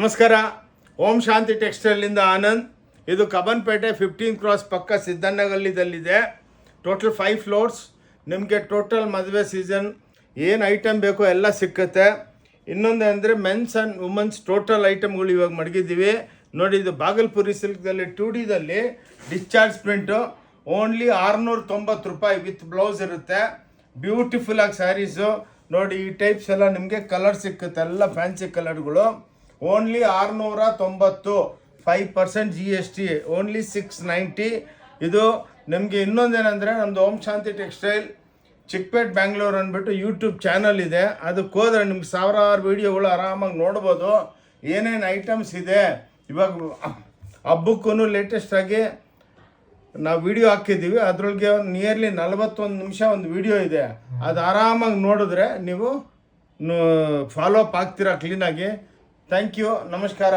ನಮಸ್ಕಾರ. ಓಂ ಶಾಂತಿ ಟೆಕ್ಸ್ಟೈಲಿಂದ ಆನಂದ್. ಇದು ಕಬ್ಬನ್ಪೇಟೆ 15 ಕ್ರಾಸ್ ಪಕ್ಕ ಸಿದ್ದಣ್ಣಗಲ್ಲಿದಲ್ಲಿದೆ. Total 5 floors. ನಿಮಗೆ ಟೋಟಲ್ ಮದುವೆ ಸೀಸನ್ ಏನು ಐಟಮ್ ಬೇಕೋ ಎಲ್ಲ ಸಿಕ್ಕುತ್ತೆ. ಇನ್ನೊಂದು ಅಂದರೆ ಮೆನ್ಸ್ ಆ್ಯಂಡ್ ವುಮೆನ್ಸ್ ಟೋಟಲ್ ಐಟಮ್ಗಳು ಇವಾಗ ಮಡಗಿದ್ದೀವಿ ನೋಡಿ. ಇದು ಬಾಗಲ್ಪುರಿ ಸಿಲ್ಕ್ದಲ್ಲಿ 2Dದಲ್ಲಿ ಡಿಸ್ಚಾರ್ಜ್ ಪ್ರಿಂಟು ಓನ್ಲಿ 690 ರೂಪಾಯಿ ವಿತ್ ಬ್ಲೌಸ್ ಇರುತ್ತೆ. ಬ್ಯೂಟಿಫುಲ್ ಆಗಿ ಸ್ಯಾರೀಸು ನೋಡಿ. ಈ ಟೈಪ್ಸ್ ಎಲ್ಲ ನಿಮಗೆ ಕಲರ್ ಸಿಕ್ಕುತ್ತೆ, ಎಲ್ಲ ಫ್ಯಾನ್ಸಿ ಕಲರ್ಗಳು. Only 690, 5% GST, only 690. ಇದು ನಿಮಗೆ ಇನ್ನೊಂದೇನೆಂದರೆ ನಮ್ಮದು ಓಂ ಶಾಂತಿ ಟೆಕ್ಸ್ಟೈಲ್ ಚಿಕ್ಕಪೇಟ್ ಬ್ಯಾಂಗ್ಳೂರ್ ಅಂದ್ಬಿಟ್ಟು ಯೂಟ್ಯೂಬ್ ಚಾನಲ್ ಇದೆ. ಅದಕ್ಕೆ ಹೋದರೆ ನಿಮ್ಗೆ ಸಾವಿರಾರು ವೀಡಿಯೋಗಳು ಆರಾಮಾಗಿ ನೋಡ್ಬೋದು. ಏನೇನು ಐಟಮ್ಸ್ ಇದೆ ಇವಾಗ ಹಬ್ಬಕ್ಕೂ ಲೇಟೆಸ್ಟಾಗಿ ನಾವು ವಿಡಿಯೋ ಹಾಕಿದ್ದೀವಿ. ಅದರೊಳಗೆ ನಿಯರ್ಲಿ 41 ನಿಮಿಷ ಒಂದು ವಿಡಿಯೋ ಇದೆ. ಅದು ಆರಾಮಾಗಿ ನೋಡಿದ್ರೆ ನೀವು ಫಾಲೋ ಅಪ್ ಆಗ್ತೀರಾ ಕ್ಲೀನಾಗಿ. ಥ್ಯಾಂಕ್ ಯು, ನಮಸ್ಕಾರ.